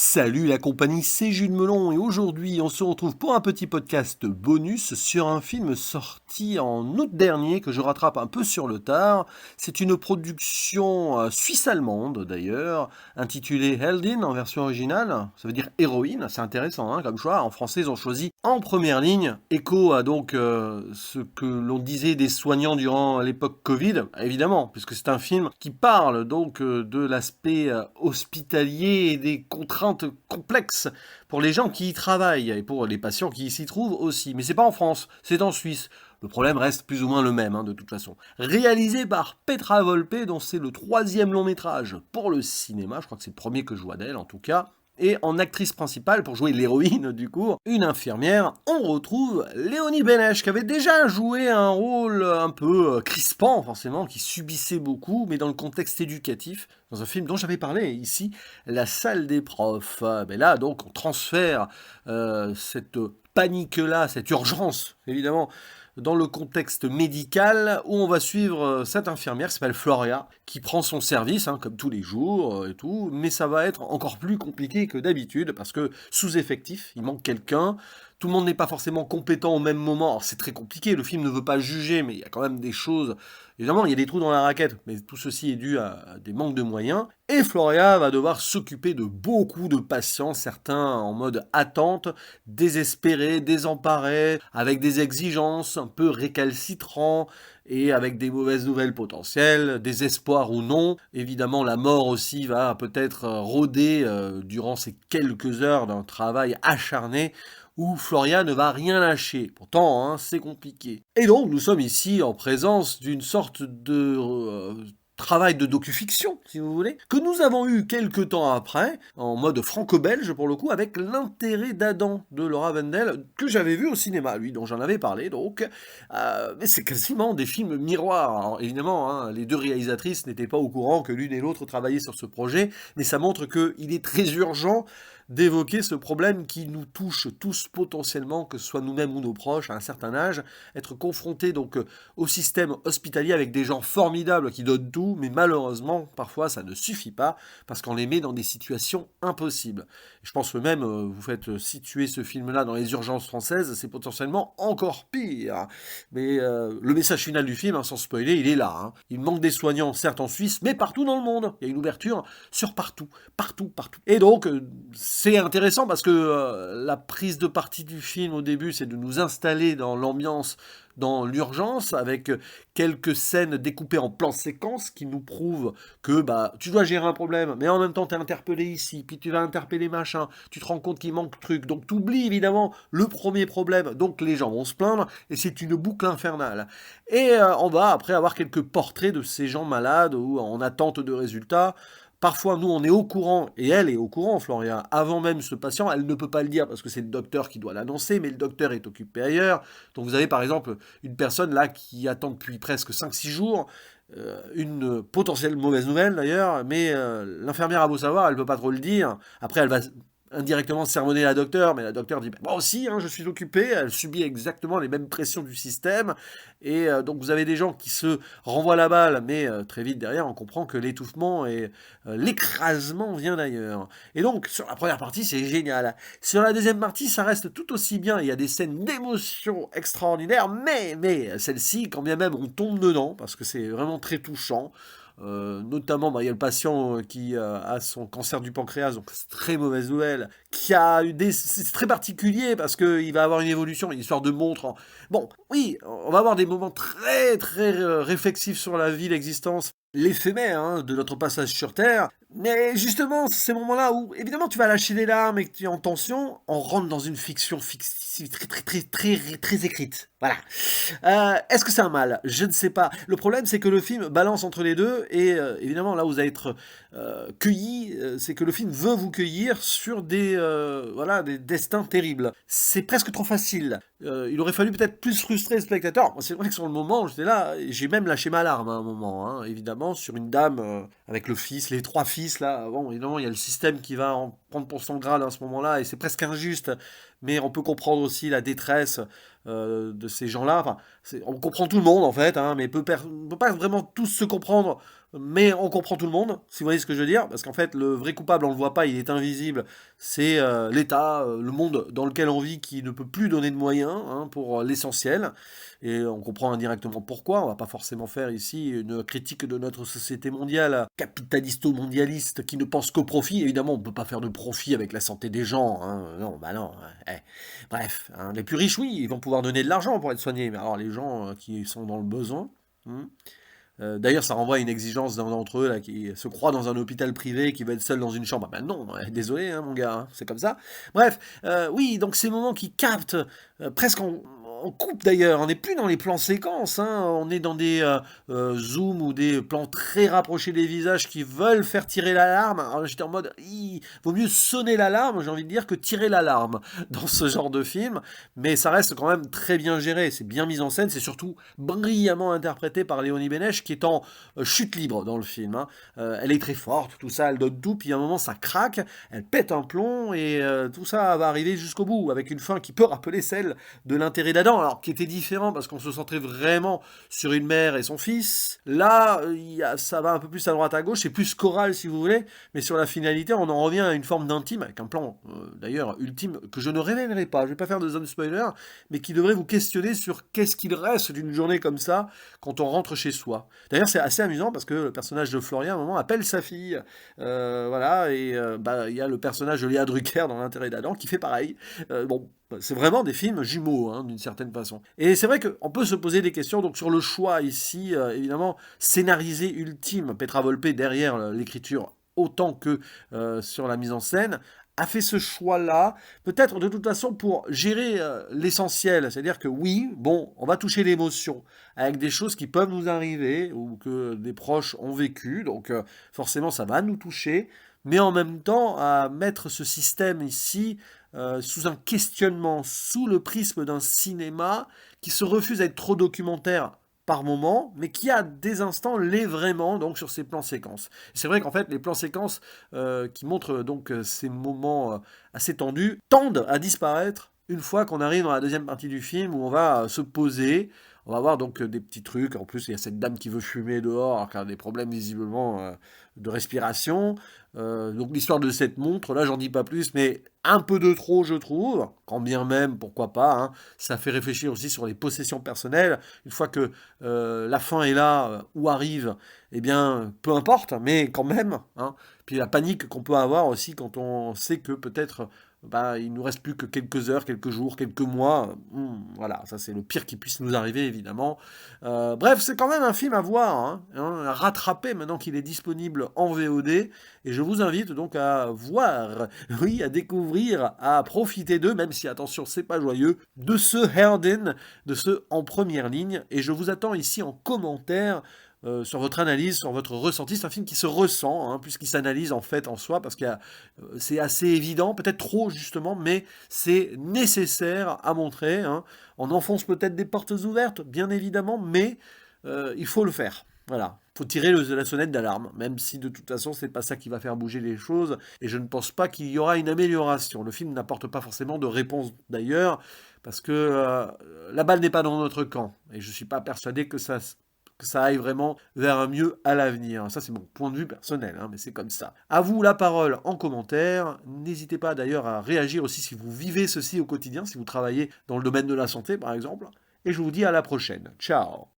Salut la compagnie, c'est Jules Melon et aujourd'hui on se retrouve pour un petit podcast bonus sur un film sorti en août dernier que je rattrape un peu sur le tard. C'est une production suisse-allemande d'ailleurs, intitulée Heldin en version originale, ça veut dire héroïne, c'est intéressant comme choix. En français ils ont choisi En première ligne, écho à donc ce que l'on disait des soignants durant l'époque Covid, évidemment, puisque c'est un film qui parle donc de l'aspect hospitalier et des contraintes complexes pour les gens qui y travaillent et pour les patients qui s'y trouvent aussi. Mais c'est pas en France, c'est en Suisse. Le problème reste plus ou moins le même, de toute façon. Réalisé par Petra Volpe, dont c'est le troisième long métrage pour le cinéma, je crois que c'est le premier que je vois d'elle en tout cas. Et en actrice principale, pour jouer l'héroïne du cours, une infirmière, on retrouve Léonie Benesch, qui avait déjà joué un rôle un peu crispant, forcément, qui subissait beaucoup, mais dans le contexte éducatif, dans un film dont j'avais parlé ici, La salle des profs. Mais là, donc, on transfère cette panique-là, cette urgence, évidemment, dans le contexte médical où on va suivre cette infirmière qui s'appelle Floria, qui prend son service, comme tous les jours et tout, mais ça va être encore plus compliqué que d'habitude parce que sous-effectif, il manque quelqu'un, tout le monde n'est pas forcément compétent au même moment, alors c'est très compliqué, le film ne veut pas juger, mais il y a quand même des choses, évidemment il y a des trous dans la raquette, mais tout ceci est dû à des manques de moyens, et Floria va devoir s'occuper de beaucoup de patients, certains en mode attente, désespérés, désemparés, avec des exigences un peu récalcitrants, et avec des mauvaises nouvelles potentielles, des espoirs ou non. Évidemment, la mort aussi va peut-être rôder durant ces quelques heures d'un travail acharné où Floria ne va rien lâcher. Pourtant, c'est compliqué. Et donc, nous sommes ici en présence d'une sorte de travail de docu-fiction, si vous voulez, que nous avons eu quelques temps après, en mode franco-belge pour le coup, avec L'intérêt d'Adam de Laura Wendel, que j'avais vu au cinéma, lui, dont j'en avais parlé, donc. Mais c'est quasiment des films miroirs. Alors, évidemment, les deux réalisatrices n'étaient pas au courant que l'une et l'autre travaillaient sur ce projet, mais ça montre qu'il est très urgent d'évoquer ce problème qui nous touche tous potentiellement, que ce soit nous-mêmes ou nos proches, à un certain âge, être confrontés donc au système hospitalier avec des gens formidables qui donnent tout, mais malheureusement, parfois, ça ne suffit pas, parce qu'on les met dans des situations impossibles. Et je pense que même, vous faites situer ce film-là dans les urgences françaises, c'est potentiellement encore pire. Mais le message final du film, sans spoiler, il est là. Il manque des soignants, certes en Suisse, mais partout dans le monde. Il y a une ouverture sur partout, partout, partout. Et donc, c'est intéressant parce que la prise de parti du film au début, c'est de nous installer dans l'ambiance, dans l'urgence, avec quelques scènes découpées en plans séquences qui nous prouvent que tu dois gérer un problème, mais en même temps tu es interpellé ici, puis tu vas interpeller machin, tu te rends compte qu'il manque truc, donc tu oublies évidemment le premier problème, donc les gens vont se plaindre, et c'est une boucle infernale. Et on va après avoir quelques portraits de ces gens malades ou en attente de résultats. Parfois, nous, on est au courant, et elle est au courant, Floria, avant même ce patient, elle ne peut pas le dire parce que c'est le docteur qui doit l'annoncer, mais le docteur est occupé ailleurs. Donc vous avez par exemple une personne là qui attend depuis presque 5-6 jours, une potentielle mauvaise nouvelle d'ailleurs, mais l'infirmière a beau savoir, elle ne peut pas trop le dire. Après, elle va indirectement sermonner la docteur, mais la docteur dit moi aussi, je suis occupé, elle subit exactement les mêmes pressions du système, et donc vous avez des gens qui se renvoient la balle, mais très vite derrière on comprend que l'étouffement et l'écrasement vient d'ailleurs. Et donc sur la première partie c'est génial, sur la deuxième partie ça reste tout aussi bien, il y a des scènes d'émotion extraordinaires, mais celle-ci, quand bien même on tombe dedans, parce que c'est vraiment très touchant, notamment, il y a le patient qui a son cancer du pancréas, donc c'est très mauvaise nouvelle, qui a eu c'est très particulier parce qu'il va avoir une évolution, une histoire de montre. Bon, oui, on va avoir des moments très très réflexifs sur la vie, l'existence, l'éphémère de notre passage sur Terre. Mais justement, c'est ces moments-là où, évidemment, tu vas lâcher des larmes et que tu es en tension, on rentre dans une fiction fictive très très très très très écrite. Voilà. Est-ce que c'est un mal? Je ne sais pas. Le problème, c'est que le film balance entre les deux, et évidemment, là où vous allez être cueilli, c'est que le film veut vous cueillir sur des destins terribles. C'est presque trop facile. Il aurait fallu peut-être plus frustrer le spectateur. C'est vrai que sur le moment, j'étais là, j'ai même lâché ma larme à un moment, évidemment, sur une dame avec le fils, les 3 fils, là. Bon, évidemment, il y a le système qui va en prendre pour son grade à ce moment-là, et c'est presque injuste, mais on peut comprendre aussi la détresse de ces gens-là. Enfin, on comprend tout le monde, en fait, mais on peut pas vraiment tous se comprendre mais on comprend tout le monde, si vous voyez ce que je veux dire, parce qu'en fait, le vrai coupable, on le voit pas, il est invisible, c'est l'État, le monde dans lequel on vit qui ne peut plus donner de moyens hein, pour l'essentiel, et on comprend indirectement pourquoi, on va pas forcément faire ici une critique de notre société mondiale, capitalisto-mondialiste, qui ne pense qu'au profit, évidemment, on peut pas faire de profit avec la santé des gens, hein. Non, bah non, bref, hein, les plus riches, oui, ils vont pouvoir donner de l'argent pour être soignés, mais alors les gens qui sont dans le besoin... D'ailleurs, ça renvoie à une exigence d'un d'entre eux là, qui se croit dans un hôpital privé, qui va être seul dans une chambre. Ah ben non, désolé, hein, mon gars, hein, c'est comme ça. Bref, oui, donc ces moments qui captent presque en coupe d'ailleurs. On n'est plus dans les plans séquences, hein, on est dans des zooms ou des plans très rapprochés des visages qui veulent faire tirer l'alarme. Alors j'étais en mode, il vaut mieux sonner l'alarme, j'ai envie de dire, que tirer l'alarme dans ce genre de film. Mais ça reste quand même très bien géré, c'est bien mis en scène, c'est surtout brillamment interprété par Léonie Bénèche qui est en chute libre dans le film. Hein. Elle est très forte, tout ça, elle donne tout, puis à un moment ça craque, elle pète un plomb et tout ça va arriver jusqu'au bout avec une fin qui peut rappeler celle de l'intérêt d'Adam, alors qui était différent parce qu'on se centrait vraiment sur une mère et son fils. Là, ça va un peu plus à droite à gauche, c'est plus choral si vous voulez, mais sur la finalité, on en revient à une forme d'intime avec un plan d'ailleurs ultime que je ne révélerai pas. Je vais pas faire de zone spoiler, mais qui devrait vous questionner sur qu'est-ce qu'il reste d'une journée comme ça quand on rentre chez soi. D'ailleurs, c'est assez amusant parce que le personnage de Florian, à un moment, appelle sa fille. Voilà, et bah, il y a le personnage de Léa Drucker dans L'intérêt d'Adam qui fait pareil. Bon, c'est vraiment des films jumeaux, hein, d'une certaine façon. Et c'est vrai qu'on peut se poser des questions donc sur le choix ici, évidemment, scénarisé ultime. Petra Volpe derrière l'écriture autant que sur la mise en scène a fait ce choix-là, peut-être de toute façon pour gérer l'essentiel, c'est-à-dire que oui, bon, on va toucher l'émotion avec des choses qui peuvent nous arriver ou que des proches ont vécu, donc forcément ça va nous toucher, mais en même temps à mettre ce système ici sous un questionnement, sous le prisme d'un cinéma qui se refuse à être trop documentaire par moment, mais qui a des instants l'est vraiment donc sur ces plans séquences. C'est vrai qu'en fait les plans séquences qui montrent donc ces moments assez tendus tendent à disparaître une fois qu'on arrive dans la deuxième partie du film où on va se poser. On va voir donc des petits trucs. En plus, il y a cette dame qui veut fumer dehors, alors qu'elle a des problèmes visiblement de respiration. Donc l'histoire de cette montre, là, j'en dis pas plus, mais un peu de trop, je trouve. Quand bien même, pourquoi pas. Hein, ça fait réfléchir aussi sur les possessions personnelles. Une fois que la fin est là, où arrive, eh bien, peu importe, mais quand même. Hein, puis la panique qu'on peut avoir aussi quand on sait que peut-être bah, il nous reste plus que quelques heures, quelques jours, quelques mois. Voilà, ça c'est le pire qui puisse nous arriver évidemment. Bref, c'est quand même un film à voir, à rattraper maintenant qu'il est disponible en VOD. Et je vous invite donc à voir, oui, à découvrir, à profiter d'eux, même si attention, c'est pas joyeux, de ce Herden, de ce en première ligne. Et je vous attends ici en commentaire sur votre analyse, sur votre ressenti. C'est un film qui se ressent, hein, puisqu'il s'analyse en fait en soi, parce que c'est assez évident, peut-être trop justement, mais c'est nécessaire à montrer. Hein. On enfonce peut-être des portes ouvertes, bien évidemment, mais il faut le faire. Voilà, faut tirer la sonnette d'alarme, même si de toute façon c'est pas ça qui va faire bouger les choses, et je ne pense pas qu'il y aura une amélioration. Le film n'apporte pas forcément de réponse d'ailleurs, parce que la balle n'est pas dans notre camp, et je suis pas persuadé que ça aille vraiment vers un mieux à l'avenir. Ça, c'est mon point de vue personnel, hein, mais c'est comme ça. À vous la parole en commentaire. N'hésitez pas d'ailleurs à réagir aussi si vous vivez ceci au quotidien, si vous travaillez dans le domaine de la santé, par exemple. Et je vous dis à la prochaine. Ciao!